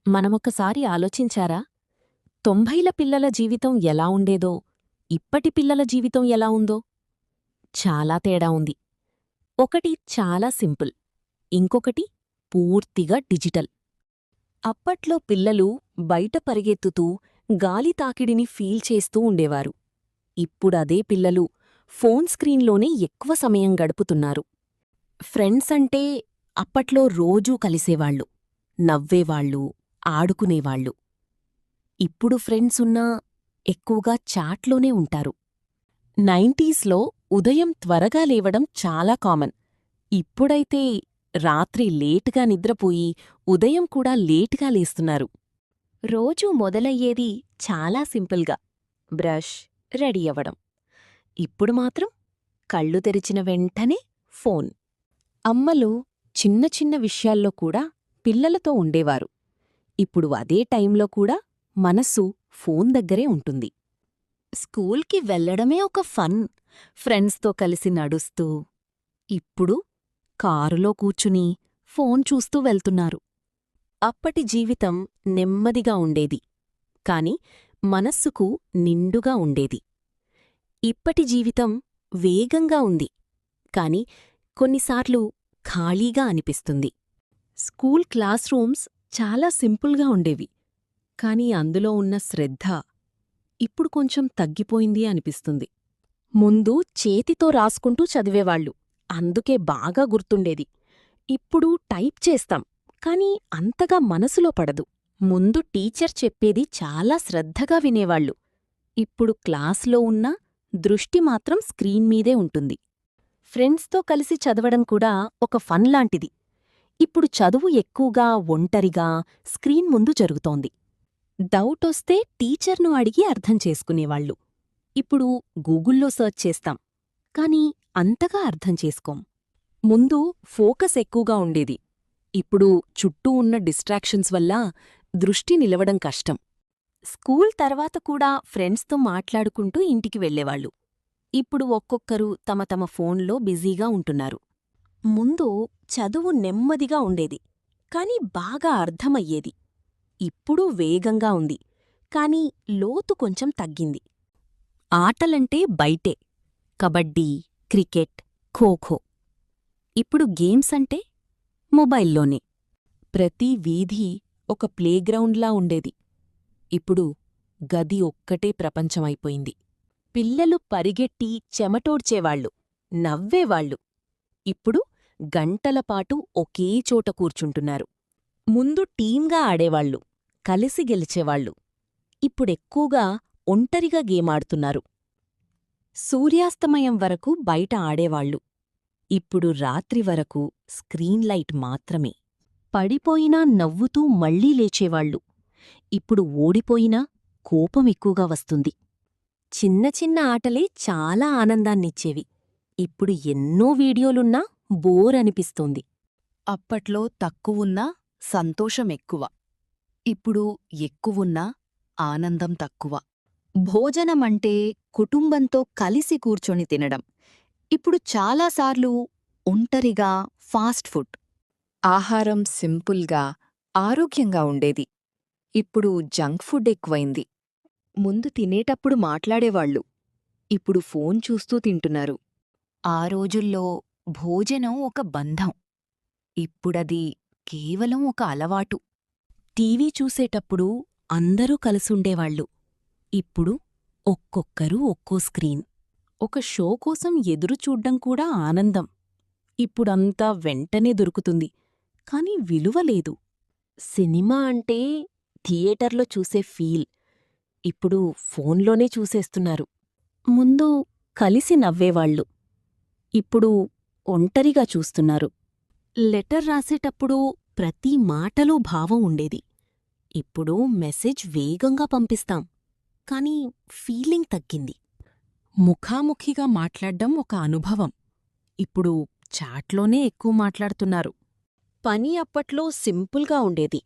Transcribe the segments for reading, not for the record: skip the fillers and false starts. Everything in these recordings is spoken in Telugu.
మనమొక్కసారి ఆలోచించారా? 90ల పిల్లల జీవితం ఎలా ఉండేదో, ఇప్పటి పిల్లల జీవితం ఎలా ఉందో? చాలా తేడా ఉంది. ఒకటి చాలా సింపుల్, ఇంకొకటి పూర్తిగా డిజిటల్. అప్పట్లో పిల్లలు బయట పరిగెత్తుతూ గాలి తాకిడిని ఫీల్ చేస్తూ ఉండేవారు. ఇప్పుడదే పిల్లలు ఫోన్ స్క్రీన్లోనే ఎక్కువ సమయం గడుపుతున్నారు. ఫ్రెండ్స్ అంటే అప్పట్లో రోజూ కలిసేవాళ్ళు, నవ్వేవాళ్ళు, ఆడుకునేవాళ్ళు. ఇప్పుడు ఫ్రెండ్సున్నా ఎక్కువగా చాట్లోనే ఉంటారు. 90స్లో ఉదయం త్వరగా లేవడం చాలా కామన్. ఇప్పుడైతే రాత్రి లేటుగా నిద్రపోయి ఉదయం కూడా లేటుగా లేస్తున్నారు. రోజు మొదలయ్యేది చాలా సింపుల్గా బ్రష్, రెడీ అవ్వడం. ఇప్పుడు మాత్రం కళ్ళు తెరిచిన వెంటనే ఫోన్. అమ్మలు చిన్న చిన్న విషయాల్లో కూడా పిల్లలతో ఉండేవారు. ఇప్పుడు అదే టైంలో కూడా మనస్సు ఫోన్ దగ్గరే ఉంటుంది. స్కూల్కి వెళ్లడమే ఒక ఫన్, ఫ్రెండ్స్తో కలిసి నడుస్తూ. ఇప్పుడు కారులో కూర్చుని ఫోన్ చూస్తూ వెళ్తున్నారు. అప్పటి జీవితం నెమ్మదిగా ఉండేది, కాని మనస్సుకు నిండుగా ఉండేది. ఇప్పటి జీవితం వేగంగా ఉంది, కాని కొన్నిసార్లు ఖాళీగా అనిపిస్తుంది. స్కూల్ క్లాస్ రూమ్స్ చాలా సింపుల్గా ఉండేవి, కాని అందులో ఉన్న శ్రద్ధ ఇప్పుడు కొంచెం తగ్గిపోయింది అనిపిస్తుంది. ముందు చేతితో రాసుకుంటూ చదివేవాళ్ళు, అందుకే బాగా గుర్తుండేది. ఇప్పుడు టైప్ చేస్తాం, కాని అంతగా మనసులో పడదు. ముందు టీచర్ చెప్పేది చాలా శ్రద్ధగా వినేవాళ్ళు, ఇప్పుడు క్లాస్లో ఉన్నా దృష్టి మాత్రం స్క్రీన్ మీదే ఉంటుంది. ఫ్రెండ్స్తో కలిసి చదవడం కూడా ఒక ఫన్ లాంటిది. ఇప్పుడు చదువు ఎక్కువగా ఒంటరిగా స్క్రీన్ ముందు జరుగుతోంది. డౌటొస్తే టీచర్ను అడిగి అర్థం చేసుకునేవాళ్ళు. ఇప్పుడు గూగుల్లో సర్చ్ చేస్తాం, కాని అంతగా అర్థం చేసుకోం. ముందు ఫోకస్ ఎక్కువగా ఉండేది, ఇప్పుడు చుట్టూ ఉన్న డిస్ట్రాక్షన్స్ వల్ల దృష్టి నిలవడం కష్టం. స్కూల్ తర్వాత కూడా ఫ్రెండ్స్తో మాట్లాడుకుంటూ ఇంటికి వెళ్లేవాళ్ళు. ఇప్పుడు ఒక్కొక్కరు తమ తమ ఫోన్లో బిజీగా ఉంటున్నారు. ముందు చదువు నెమ్మదిగా ఉండేది, కాని బాగా అర్థమయ్యేది. ఇప్పుడు వేగంగా ఉంది, కాని లోతు కొంచెం తగ్గింది. ఆటలంటే బయటే, కబడ్డీ, క్రికెట్, ఖోఖో. ఇప్పుడు గేమ్స్ అంటే మొబైల్లోనే. ప్రతి వీధి ఒక ప్లేగ్రౌండ్లా ఉండేది, ఇప్పుడు గది ఒక్కటే ప్రపంచమైపోయింది. పిల్లలు పరిగెట్టి చెమటోడ్చేవాళ్ళు, నవ్వేవాళ్ళు. ఇప్పుడు గంటలపాటు ఒకే చోట కూర్చుంటున్నారు. ముందు టీంగా ఆడేవాళ్ళు, కలిసి గెలిచేవాళ్ళు. ఇప్పుడెక్కువగా ఒంటరిగా గేమాడుతున్నారు. సూర్యాస్తమయం వరకు బయట ఆడేవాళ్ళు, ఇప్పుడు రాత్రి వరకు స్క్రీన్ లైట్ మాత్రమే. పడిపోయినా నవ్వుతూ మళ్లీ లేచేవాళ్ళు, ఇప్పుడు ఓడిపోయినా కోపం ఎక్కువగా వస్తుంది. చిన్న చిన్న ఆటలే చాలా ఆనందాన్నిచ్చేవి, ఇప్పుడు ఎన్నో వీడియోలున్నా బోర్ అనిపిస్తోంది. అప్పట్లో తక్కువున్నా సంతోషమెక్కువ. ఇప్పుడు ఎక్కువున్నా ఆనందం తక్కువ. భోజనమంటే కుటుంబంతో కలిసి కూర్చొని తినడం. ఇప్పుడు చాలాసార్లు ఒంటరిగా ఫాస్ట్ ఫుడ్. ఆహారం సింపుల్గా, ఆరోగ్యంగా ఉండేది. ఇప్పుడు జంక్ ఫుడ్ ఎక్కువైంది. ముందు తినేటప్పుడు మాట్లాడేవాళ్ళు, ఇప్పుడు ఫోన్ చూస్తూ తింటున్నారు. ఆ రోజుల్లో భోజనం ఒక బంధం, ఇప్పుడది కేవలం ఒక అలవాటు. టీవీ చూసేటప్పుడు అందరూ కలిసుండేవాళ్ళు, ఇప్పుడు ఒక్కొక్కరు ఒక్కో స్క్రీన్. ఒక షో కోసం ఎదురుచూడ్డం కూడా ఆనందం, ఇప్పుడంతా వెంటనే దొరుకుతుంది, కాని విలువ లేదు. సినిమా అంటే థియేటర్లో చూసే ఫీల్, ఇప్పుడు ఫోన్లోనే చూసేస్తున్నారు. ముందు కలిసి నవ్వేవాళ్ళు, ఇప్పుడు ఒంటరిగా చూస్తున్నారు. లెటర్ రాసేటప్పుడు ప్రతి మాటలో భావం ఉండేది, ఇప్పుడు మెసేజ్ వేగంగా పంపిస్తాం, కాని ఫీలింగ్ తగ్గింది. ముఖాముఖిగా మాట్లాడ్డం ఒక అనుభవం, ఇప్పుడు చాట్లోనే ఎక్కువ మాట్లాడుతున్నారు. పని అప్పట్లో సింపుల్గా ఉండేది,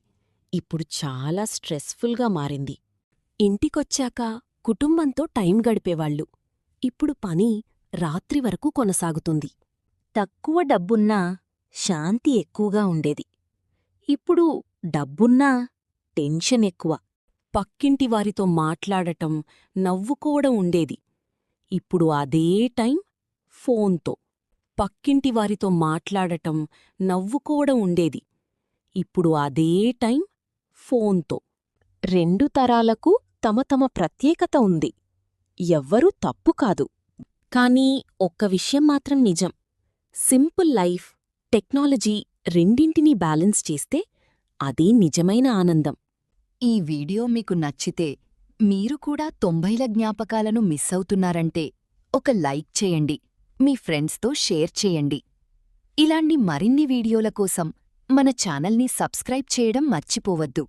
ఇప్పుడు చాలా స్ట్రెస్ఫుల్గా మారింది. ఇంటికొచ్చాక కుటుంబంతో టైం గడిపేవాళ్ళు, ఇప్పుడు పని రాత్రి వరకు కొనసాగుతుంది. తక్కువ డబ్బున్నా శాంతి ఎక్కువగా ఉండేది, ఇప్పుడు డబ్బున్నా టెన్షన్ ఎక్కువ. పక్కింటి వారితో మాట్లాడటం, నవ్వుకోవడం ఉండేది. ఇప్పుడు అదే టైం ఫోన్తో. పక్కింటి వారితో మాట్లాడటం, నవ్వుకోవడం ఉండేది. ఇప్పుడు అదే టైం ఫోన్తో. రెండు తరాలకు తమ తమ ప్రత్యేకత ఉంది. ఎవ్వరూ తప్పు కాదు. కానీ ఒక్క విషయం మాత్రం నిజం. సింపుల్ లైఫ్, టెక్నాలజీ రెండింటినీ బ్యాలెన్స్ చేస్తే అదే నిజమైన ఆనందం. ఈ వీడియో మీకు నచ్చితే మీరు కూడా 90ల జ్ఞాపకాలను మిస్ అవుతున్నారంటే ఒక లైక్ చేయండి, మీ ఫ్రెండ్స్తో షేర్ చేయండి. ఇలాంటి మరిన్ని వీడియోల కోసం మన ఛానల్ని సబ్స్క్రైబ్ చేయడం మర్చిపోవద్దు.